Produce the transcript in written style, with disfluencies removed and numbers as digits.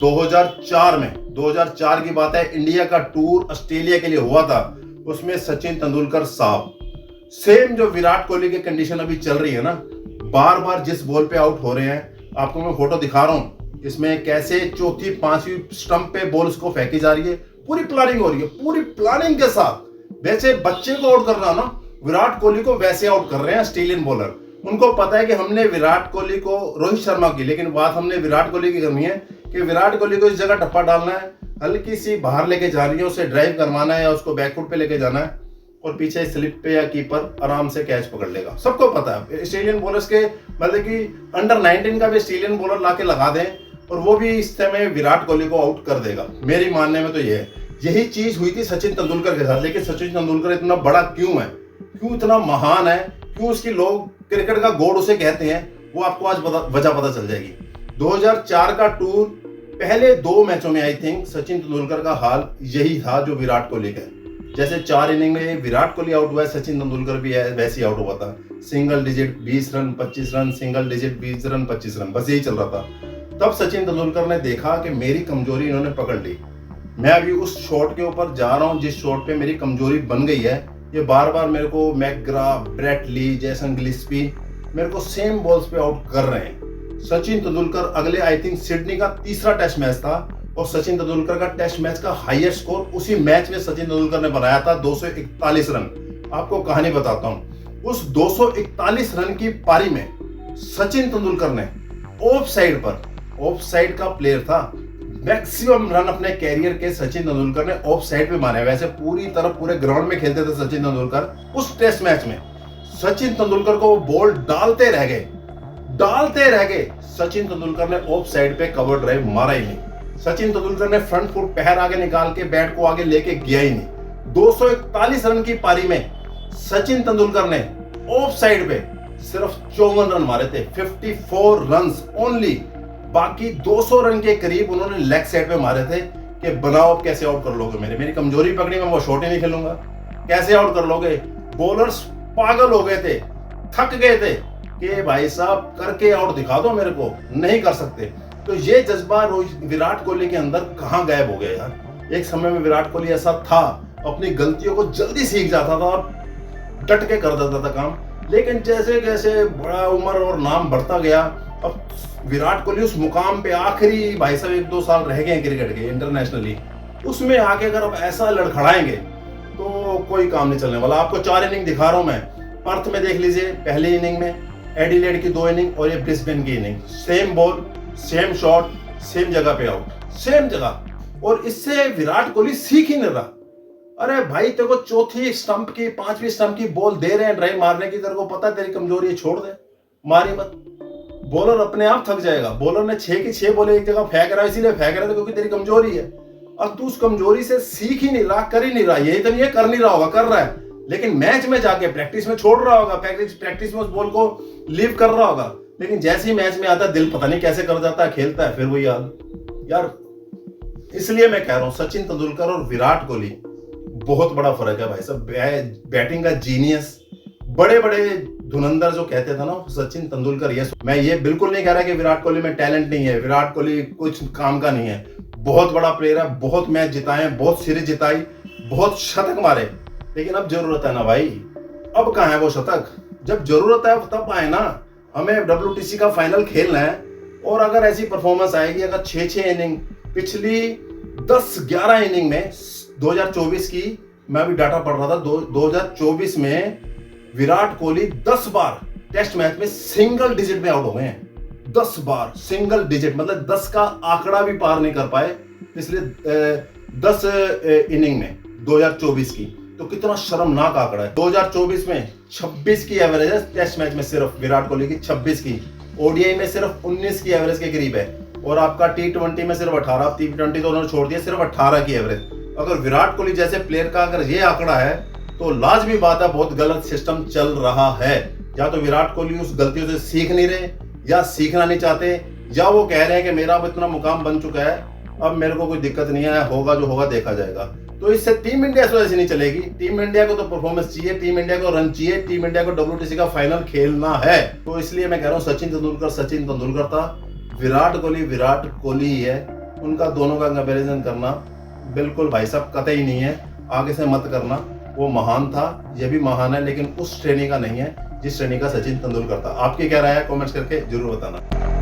2004 की बात है, इंडिया का टूर ऑस्ट्रेलिया के लिए हुआ था। उसमें सचिन तेंदुलकर साहब, सेम जो विराट कोहली की कंडीशन अभी चल रही है ना, बार बार जिस बॉल पे आउट हो रहे हैं, आपको मैं फोटो दिखा रहा हूं, इसमें कैसे चौथी पांचवी स्टंप पे बॉल उसको फेंकी जा रही है। पूरी प्लानिंग हो रही है, पूरी प्लानिंग के साथ। वैसे बच्चे को आउट करना ना, विराट कोहली को वैसे आउट कर रहे हैं ऑस्ट्रेलियन बॉलर। उनको पता है कि हमने विराट कोहली को, रोहित शर्मा की, लेकिन बात हमने विराट कोहली की करनी है कि विराट कोहली को इस जगह टप्पा डालना है, हल्की सी बाहर लेके जानी है, उसे ड्राइव करवाना है या उसको बैकफुट पे लेके जाना है, और पीछे स्लिप पे या कीपर आराम से कैच पकड़ लेगा। सबको पता है ऑस्ट्रेलियन बॉलर्स के, मतलब कि अंडर 19 का भी ऑस्ट्रेलियन बॉलर लाके लगा दें और वो भी इस समय विराट कोहली को आउट कर देगा। मेरी मानने में तो ये है, यही चीज हुई थी सचिन तेंदुलकर के साथ। लेकिन सचिन तेंदुलकर इतना बड़ा क्यों है, क्यों इतना महान है, क्यों उसकी लोग क्रिकेट का गॉड उसे कहते हैं, वो आपको आज वजह पता चल जाएगी। 2004 का टूर, पहले 2 मैचों में आई थिंक सचिन तेंदुलकर का हाल यही था जो विराट कोहली का है। जैसे 4 इनिंग में विराट कोहली आउट हुआ है, सचिन तेंदुलकर भी वैसे ही आउट हुआ था। Single digit 20 run 25 run, single digit 20 run 25 run, बस यही चल रहा था। तब सचिन तेंदुलकर ने देखा कि मेरी कमजोरी इन्होंने पकड़ ली, मैं अभी उस शॉट के ऊपर जा रहा हूं जिस शॉट पे मेरी कमजोरी बन गई है। ये बार बार मेरे को मैकग्राफ, ब्रेट ली, जैसन गिलिस्पी मेरे को सेम बॉल्स पे आउट कर रहे हैं। सचिन तेंदुलकर अगले आई थिंक सिडनी का तीसरा टेस्ट मैच था, और सचिन तेंदुलकर का टेस्ट मैच का हाईएस्ट स्कोर उसी मैच में सचिन तेंदुलकर ने बनाया था, 241 रन। आपको कहानी बताता हूं, उस 241 रन की पारी में सचिन तेंदुलकर ने ऑफ साइड पर, ऑफ साइड का प्लेयर था, मैक्सिमम रन अपने कैरियर के सचिन तेंदुलकर ने ऑफ साइड पे मारे। वैसे पूरी तरफ पूरे ग्राउंड में खेलते थे सचिन तेंदुलकर। उस टेस्ट मैच में सचिन तेंदुलकर को वो बॉल डालते रह गए। सचिन तेंदुलकर ने ऑफ साइड पे कवर ड्राइव मारा ही नहीं। सचिन तेंदुलकर ने फ्रंट फुट पैर आगे निकाल के बैट को आगे लेके गया ही नहीं। 241 रन की पारी में सचिन तेंदुलकर ने ऑफ साइड पे सिर्फ 54 रन मारे थे, 54 रन ओनली। बाकी 200 रन के करीब उन्होंने लेग साइड पे मारे थे कि बनाओ अब कैसे आउट कर लोगे, मेरी कमजोरी पकड़ी, मैं वो शॉट ही नहीं खेलूंगा, कैसे आउट कर लोगे। बॉलर्स पागल हो गए थे, थक गए थे कि भाई साहब करके आउट दिखा दो मेरे को, नहीं कर सकते। तो ये जज्बा विराट कोहली के अंदर कहां गायब हो गया यार। एक समय में विराट कोहली ऐसा था, अपनी गलतियों को जल्दी सीख जाता था और डट के कर देता था काम। लेकिन जैसे जैसे बड़ा उम्र और नाम बढ़ता गया, अब विराट कोहली उस मुकाम पे आखिरी भाई साहब 1-2 साल रह गए हैं क्रिकेट के इंटरनेशनली, उसमें आके अगर अब ऐसा लड़खड़ाएंगे तो कोई काम नहीं चलने वाला। आपको 4 इनिंग दिखा रहा हूं मैं। पर्थ में देख लीजिए, पहली इनिंग में, एडिलेड की 2 इनिंग और ये ब्रिस्बेन की inning, same ball, same shot, same जगह पे आउट, सेम जगह। और इससे विराट कोहली सीख ही नहीं रहा। अरे भाई तेरे को चौथी स्टंप की, 5वीं स्टंप की बॉल दे रहे हैं ड्राइव मारने की, तेरे को पता है तेरी कमजोरी है, छोड़ दे, मारी मत। बॉलर अपने आप थक जाएगा। बॉलर ने 6 की 6 बॉलें एक जगह फेंक रहा है, इसीलिए फेंक रहा है क्योंकि तेरी कमजोरी है। और तू उस कमजोरी से सीख ही नहीं रहा, कर ही नहीं रहा। यही तो नहीं है कर नहीं रहा होगा, कर रहा है, लेकिन मैच में जाके प्रैक्टिस में छोड़ रहा होगा, प्रैक्टिस में उस बॉल को लीव कर रहा होगा, लेकिन जैसे ही मैच में आता है दिल पता नहीं कैसे कर जाता है, खेलता है फिर वही हाल यार। इसलिए मैं कह रहा हूं सचिन तेंदुलकर और विराट कोहली बहुत बड़ा फर्क है भाई साहब। बैटिंग का जीनियस, बड़े बड़े धुरंधर जो कहते थे ना सचिन तेंदुलकर, ये मैं ये बिल्कुल नहीं कह रहा कि विराट कोहली में टैलेंट नहीं है, विराट कोहली कुछ काम का नहीं है, बहुत बड़ा प्लेयर है, बहुत मैच जिताए, बहुत सीरीज जिताई, बहुत शतक मारे। लेकिन अब जरूरत है ना भाई, अब कहां है वो शतक। जब जरूरत है तब आए ना। हमें WTC का फाइनल खेलना है, और अगर ऐसी परफॉर्मेंस आएगी, अगर 6-6 इनिंग, पिछली 10-11 इनिंग में 2024 की, मैं भी डाटा पढ़ रहा था, 2024 में विराट कोहली 10 बार टेस्ट मैच में सिंगल डिजिट में आउट हो गए हैं। 10 बार सिंगल डिजिट, मतलब 10 का आंकड़ा भी पार नहीं कर पाए पिछले 10 इनिंग में 2024 की। तो कितना शर्मनाक आंकड़ा है। 2024 में 26 की एवरेज है टेस्ट मैच में, सिर्फ विराट कोहली की 26 की। ओडीआई में सिर्फ 19 की एवरेज के करीब है, और आपका T20 में सिर्फ 18, T20 तो उन्होंने छोड़ दिया, सिर्फ 18 की एवरेज। अगर विराट कोहली जैसे प्लेयर का अगर ये आंकड़ा है तो लाजमी बात है बहुत गलत सिस्टम चल रहा है। या तो विराट कोहली उस गलतियों से सीख नहीं रहे, या सीखना नहीं चाहते, या वो कह रहे हैं कि मेरा अब इतना मुकाम बन चुका है, अब मेरे को कोई दिक्कत नहीं है, होगा जो होगा देखा जाएगा। तो इससे टीम इंडिया से ऐसे नहीं चलेगी। टीम इंडिया को तो परफॉर्मेंस चाहिए, टीम इंडिया को रन चाहिए, टीम इंडिया को WTC का फाइनल खेलना है। तो इसलिए मैं कह रहा हूँ सचिन तेंदुलकर था, विराट कोहली ही है। उनका दोनों का कंपैरिजन करना बिल्कुल भाई साहब कतई नहीं है, आगे से मत करना। वो महान था, ये भी महान है, लेकिन उस श्रेणी का नहीं है जिस श्रेणी का सचिन तेंदुलकर था। आपकी क्या राय है, कमेंट्स करके जरूर बताना।